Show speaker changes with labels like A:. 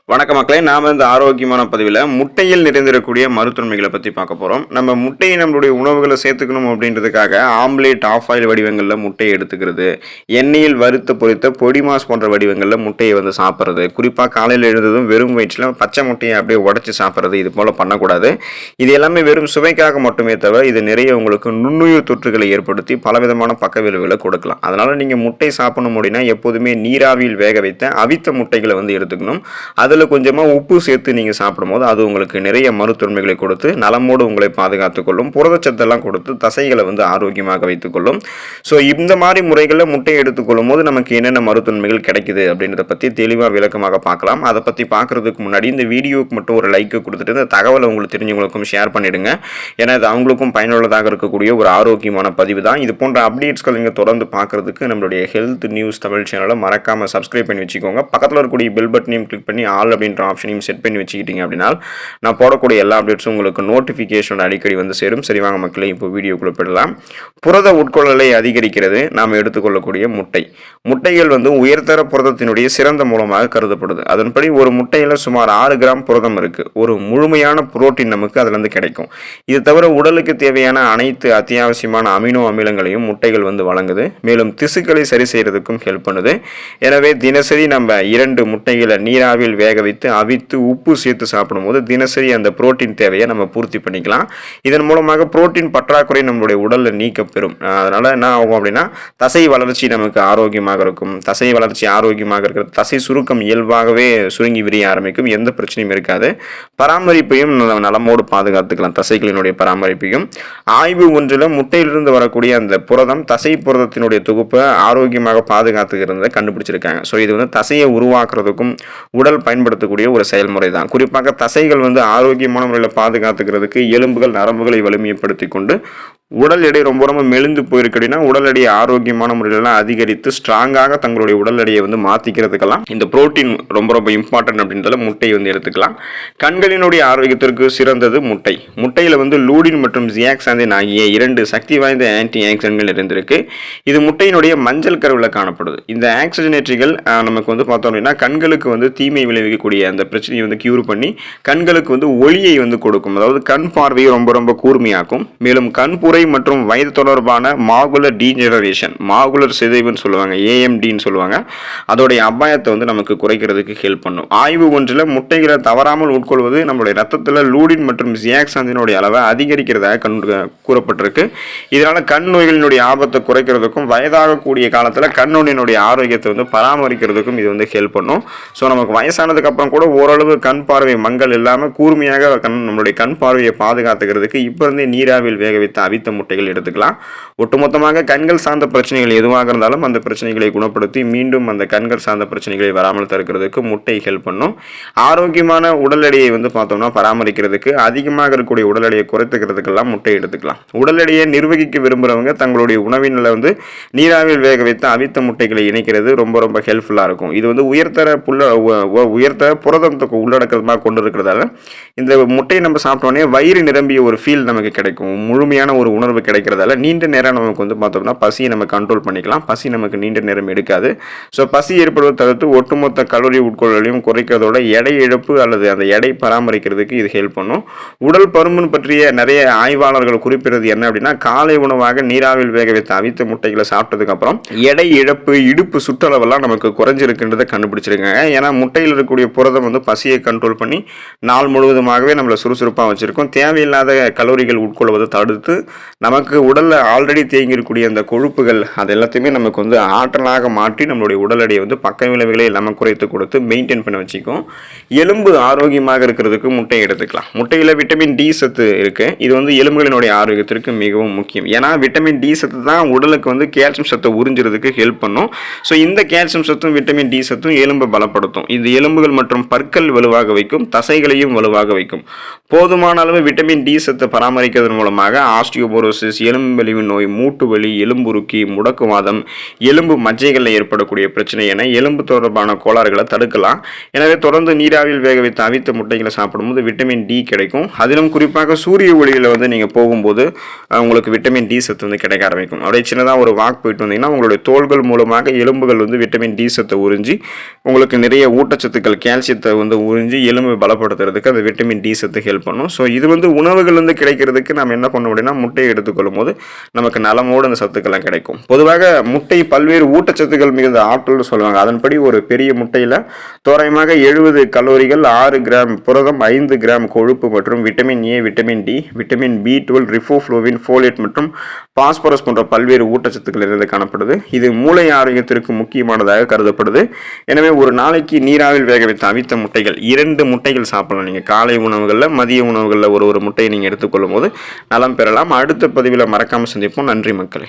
A: வணக்க மக்களே, நாம இந்த ஆரோக்கியமான பதிவில் முட்டையில் நிறைந்திருக்கக்கூடிய மருத்துவமைகளை பற்றி பார்க்க போகிறோம். நம்ம முட்டையை நம்மளுடைய உணவுகளை சேர்த்துக்கணும் அப்படின்றதுக்காக ஆம்லேட், ஆஃப் ஆயில் வடிவங்களில் முட்டையை எடுத்துக்கிறது, எண்ணெயில் வறுத்து பொரித்த பொடி மாஸ் போன்ற வடிவங்களில் முட்டையை சாப்பிட்றது, குறிப்பாக காலையில் எழுந்ததும் வெறும் வயிற்றில் பச்சை முட்டையை அப்படியே உடச்சி சாப்பிட்றது, இது போல் பண்ணக்கூடாது. இது எல்லாமே வெறும் சுவைக்காக மட்டுமே தவிர இது நிறைய உங்களுக்கு நுண்ணுயிர் தொற்றுகளை ஏற்படுத்தி பலவிதமான பக்க விளைவுகளை கொடுக்கலாம். அதனால் நீங்கள் முட்டை சாப்பிடணும் அப்படின்னா எப்போதுமே நீராவியில் வேக வைத்த அவித்த முட்டைகளை எடுத்துக்கணும். அதில் கொஞ்சமாக உப்பு சேர்த்து நீங்கள் சாப்பிடும்போது அது உங்களுக்கு நிறைய மருத்துவமைகளை கொடுத்து நலமோடு உங்களை பாதுகாத்துக் கொள்ளும், புரதச்சத்தெல்லாம் கொடுத்து தசைகளை ஆரோக்கியமாக வைத்துக்கொள்ளும். ஸோ இந்த மாதிரி முறைகளில் முட்டையை எடுத்துக்கொள்ளும் போது நமக்கு என்னென்ன மருத்துவமைகள் கிடைக்குது அப்படின்றத பற்றி தெளிவாக விளக்கமாக பார்க்கலாம். அதை பற்றி பார்க்குறதுக்கு முன்னாடி இந்த வீடியோவுக்கு மட்டும் ஒரு லைக்கு கொடுத்துட்டு இந்த தகவலை உங்களுக்கு தெரிஞ்சவங்களுக்கும் ஷேர் பண்ணிவிடுங்க. ஏன்னா இது அவங்களுக்கும் பயனுள்ளதாக இருக்கக்கூடிய ஒரு ஆரோக்கியமான பதிவு தான். இது போன்ற அப்டேட்ஸ்கள் நீங்கள் தொடர்ந்து பார்க்குறதுக்கு நம்மளுடைய ஹெல்த் நியூஸ் தமிழ் சேனலை மறக்காமல் சப்ஸ்கிரைப் பண்ணி வச்சுக்கோங்க. பக்கத்தில் இருக்கக்கூடிய பெல் பட்டனையும் கிளிக் பண்ணி ஆல் அப்படின்ற ஆப்ஷனையும் செட் பண்ணி வச்சுக்கிட்டீங்க அப்படின்னா நான் போடக்கூடிய எல்லா அப்டேட்ஸும் உங்களுக்கு நோட்டிஃபிகேஷன் அடிக்கடி சேரும். சரி வாங்க மக்களே, இப்போ வீடியோக்குள்ள போயிடலாம். புரத உட்கொள்ளலை அதிகரிக்கிறது நாம் எடுத்துக்கொள்ளக்கூடிய முட்டை. முட்டைகள் உயர்தர புரதத்தினுடைய சிறந்த மூலமாக கருதப்படுது. அதன்படி ஒரு முட்டையில் சுமார் 6 கிராம் புரதம் இருக்கு. ஒரு முழுமையான புரோட்டீன் நமக்கு அதுலேருந்து கிடைக்கும். இது தவிர உடலுக்கு தேவையான அனைத்து அத்தியாவசியமான அமினோ அமிலங்களையும் முட்டைகள் வழங்குது. மேலும் திசுக்களை சரி செய்யறதுக்கும் ஹெல்ப் பண்ணுது. எனவே தினசரி நம்ம 2 முட்டைகளை நீராவில் வேக வைத்து அவித்து உப்பு சேர்த்து சாப்பிடும்போது தினசரி அந்த புரோட்டீன் தேவையை நம்ம பூர்த்தி பண்ணிக்கலாம். இதன் மூலமாக புரோட்டீன் பற்றாக்குறை நம்மளுடைய உடலில் நீக்கப்பெறும். அதனால என்ன ஆகும் அப்படின்னா தசை வளர்ச்சி நமக்கு ஆரோக்கியமாக இருக்கும். தசை வளர்ச்சி ஆரோக்கியமாக இருக்கிறது, தசை சுருக்கம் இயல்பாகவே சுருங்கி விரிய ஆரம்பிக்கும், எந்த பிரச்சனையும் இருக்காது. பராமரிப்பையும் நலமோடு பாதுகாத்துக்கலாம், தசைகளினுடைய பராமரிப்பையும். ஆய்வு ஒன்றில் முட்டையிலிருந்து வரக்கூடிய அந்த புரதம் தசை புரதத்தினுடைய தொகுப்பை ஆரோக்கியமாக பாதுகாத்துக்கிறத கண்டுபிடிச்சிருக்காங்க. ஸோ இது தசையை உருவாக்குறதுக்கும் உடல் பயன்படுத்தக்கூடிய ஒரு செயல்முறை தான். குறிப்பாக தசைகள் ஆரோக்கியமான முறையில் பாதுகாத்துக்கிறதுக்கு எலும்புகள் நரம்புகளை வலிமைப்படுத்தி கொண்டு உடல் எடை ரொம்ப ரொம்ப மெலிந்து போயிருக்கடினா உடல் எடையை ஆரோக்கியமான முறையிலாம் அதிகரித்து ஸ்ட்ராங்காக தங்களுடைய உடல் எடையை மாற்றிக்கிறதுக்கெல்லாம் இந்த புரோட்டீன் ரொம்ப ரொம்ப இம்பார்ட்டன்ட் அப்படின்றத முட்டை எடுத்துக்கலாம். கண்களினுடைய ஆரோக்கியத்திற்கு சிறந்தது முட்டை. முட்டையில் லூடின் மற்றும் ஜியாக்சாந்தின் ஆகிய 2 சக்தி வாய்ந்த ஆன்டி ஆக்சிடென்ட்கள் இருந்திருக்கு. இது முட்டையினுடைய மஞ்சள் கருவில் காணப்படுது. இந்த ஆக்சிஜனேற்றிகள் நமக்கு பார்த்தோம் அப்படின்னா கண்களுக்கு தீமை விளைவிக்கக்கூடிய அந்த பிரச்சனையை கியூர் பண்ணி கண்களுக்கு ஒளியை கொடுக்கும். அதாவது கண் பார்வையை ரொம்ப ரொம்ப கூர்மையாக்கும். மேலும் கண்புரை மற்றும் வயது தொடர்பான மாகுலர் டீஜெனரேஷன், மாகுலர் சிதைவுன்னு சொல்லுவாங்க, ஏஎம்டின்னு சொல்லுவாங்க, அதோடைய அபாயத்தை நமக்கு குறைக்கிறதுக்கு ஹெல்ப் பண்ணும். ஆய்வு ஒன்றில் முட்டைகளை தவறாமல் உட்கொள்வது நம்மளுடைய ரத்தத்தில் லூடின் மற்றும் ஜியாக்சாந்தினுடைய அளவை அதிகரிக்கிறதாக கூறப்பட்டிருக்கு. இதனால கண் நோய்களினுடைய ஆபத்தை குறைக்கிறதுக்கும் வயதாகக்கூடிய காலத்தில் கண் நோயினுடைய ஆரோக்கியத்தை பராமரிக்கிறதுக்கும் இது ஹெல்ப் பண்ணும். ஸோ நமக்கு வயசானதுக்கு அப்புறம் கூட ஓரளவு கண் பார்வை மங்கள் இல்லாமல் கூர்மையாக நம்மளுடைய கண் பார்வையை பாதுகாத்துக்கிறதுக்கு இப்போ இருந்தே நீராவில் வேக வைத்த அவித்த முட்டைகள் எடுத்துக்கலாம். ஒட்டுமொத்தமாக கண்கள் சார்ந்த பிரச்சனைகள் எதுவாக இருந்தாலும் அந்த பிரச்சனைகளை குணப்படுத்தி மீண்டும் அந்த கண்கள் சார்ந்த பிரச்சனைகளை வராமல் தடுக்கிறதுக்கு முட்டை ஹெல்ப் பண்ணும். ஆரோக்கியமான உடல் எடையை பார்த்தோம்னா பராமரிக்கிறதுக்கு, அதிகமாக இருக்கக்கூடிய உடல் எடையை குறைத்துக்கிறதுக்கெல்லாம் முட்டை எடுத்துக்கலாம். உடல் எடையை நிர்வகிக்க விரும்புகிறவங்க தங்களுடைய உணவினில் நீராவில் வேக வைத்த அவித்த முட்டைகளை இணைக்கிறது ரொம்ப ரொம்ப ஹெல்ப்ஃபுல்லாக இருக்கும். இது உயர்த்தர புரதத்துக்கு உள்ளடக்கமாக கொண்டு இருக்கிறதால இந்த முட்டையை நம்ம சாப்பிட்டோன்னே வயிறு நிரம்பிய ஒரு ஃபீல் நமக்கு கிடைக்கும், முழுமையான ஒரு உணர்வு கிடைக்கிறதால நீண்ட நேரம் நமக்கு பார்த்தோம்னா பசியை நம்ம கண்ட்ரோல் பண்ணிக்கலாம். பசி நமக்கு நீண்ட நேரம் எடுக்காது. ஸோ பசி ஏற்படுவதை தவிர்த்து ஒட்டுமொத்த கலோரி உட்கொள்ளலையும் குறைக்கிறதோட எடை இழப்பு அல்லது அந்த எடை பராமரிக்கிறதுக்கு இது ஹெல்ப் பண்ணும். உடல் பருமன் பற்றிய நிறைய ஆய்வாளர்கள் குறிப்பிடுறது என்ன அப்படின்னா காலை உணவாக நீராவில் வேக வைத்த அவித்த முட்டைகளை சாப்பிட்டதுக்கு அப்புறம் எடை இழப்பு, இடுப்பு சுற்றளவெல்லாம் நமக்கு குறைஞ்சிருக்குன்றதை கண்டுபிடிச்சிருக்காங்க. ஏன்னா முட்டையில் இருக்கக்கூடிய புரதம் பசியை கண்ட்ரோல் பண்ணி நாள் முழுவதுமாகவே நம்மளை சுறுசுறுப்பாக வச்சிருக்கும். தேவையில்லாத கலோரிகள் உட்கொள்வதை தடுத்து நமக்கு உடலில் ஆல்ரெடி தேங்கியிருக்கக்கூடிய அந்த கொழுப்புகள் அது எல்லாத்தையுமே நமக்கு ஆற்றலாக மாற்றி நம்மளுடைய உடல் எடையை பக்க விளைவுகளை எல்லாமே குறைத்து கொடுத்து மெயின்டைன் பண்ண வச்சுக்கும். எலும்பு ஆரோக்கியமாக இருக்கிறதுக்கு முட்டை எடுத்துக்கலாம். முட்டையில் விட்டமின் டி சத்து இருக்கு. இது எலும்புகளினுடைய ஆரோக்கியத்திற்கு மிகவும் முக்கியம். ஏன்னா விட்டமின் டி சத்து தான் உடலுக்கு கால்சியம் சத்தை உறிஞ்சுறதுக்கு ஹெல்ப் பண்ணும். ஸோ இந்த கால்சியம் சத்தும் விட்டமின் டி சத்தும் எலும்பை பலப்படுத்தும். இது எலும்புகள் மற்றும் பற்கள் வலுவாக வைக்கும், தசைகளையும் வலுவாக வைக்கும். போதுமான அளவு விட்டமின் டி சத்தை பராமரிக்கிறதன் மூலமாக ஆஸ்டியோபோரோசிஸ், எலும்பு வலிவு நோய், மூட்டு வலி, எலும்புருக்கி, முடக்குவாதம், எலும்பு மஜ்ஜைகளில் ஏற்படக்கூடிய பிரச்சனை என எலும்பு தொடர்பான கோளாறுகளை தடுக்கலாம். எனவே தொடர்ந்து நீராவில் வேக வைத்த அவித்த முட்டைகளை சாப்பிடும்போது விட்டமின் டி கிடைக்கும். அதிலும் குறிப்பாக சூரிய ஒளியில் நீங்கள் போகும்போது உங்களுக்கு விட்டமின் டி சத்து கிடைக்க ஆரம்பிக்கும். அப்படியே சின்னதாக ஒரு வாக் போயிட்டு வந்தீங்கன்னா உங்களுடைய தோள்கள் மூலமாக எலும்புகள் விட்டமின் டி சத்தை உறிஞ்சி உங்களுக்கு நிறைய ஊட்டச்சத்துக்கள் கால்சியத்தை உறிஞ்சி எலும்பை பலப்படுத்துறதுக்கு அந்த விட்டமின் டி சத்து ஹெல்ப் பண்ணும். ஸோ இது உணவுகள்லேருந்து கிடைக்கிறதுக்கு நம்ம என்ன பண்ணணும் அப்படின்னா, முட்டையை எடுத்துக்கொள்ளும் போது நமக்கு நலமோடு அந்த சத்துக்கள்லாம் கிடைக்கும். பொதுவாக முட்டை பல்வேறு ஊட்டச்சத்துக்கள் மிகுந்த ஆற்றல்னு சொல்லுவாங்க. அதன்படி ஒரு பெரிய முட்டையில் தோராயமாக 70 கலோரிகள், 6 கிராம் புரதம், 5 கிராம் கொழுப்பு மற்றும் vitamin A, vitamin D, vitamin B12, riboflavin, folate மற்றும் பாஸ்பரஸ் போன்ற பல்வேறு ஊட்டச்சத்துக்கள் இருந்து காணப்படுது. இது மூளை ஆரோக்கியத்திற்கு முக்கியமானதாக கருதப்படுது. எனவே ஒரு நாளைக்கு நீராவில் வேக வைத்த அவித்த முட்டைகள் 2 முட்டைகள் சாப்பிடலாம். நீங்கள் காலை உணவுகளில், மதிய உணவுகளில் ஒரு முட்டையை நீங்கள் எடுத்துக்கொள்ளும் போது நலம் பெறலாம். அடுத்த பதிவில் மறக்காமல் சந்திப்போம். நன்றி மக்களே.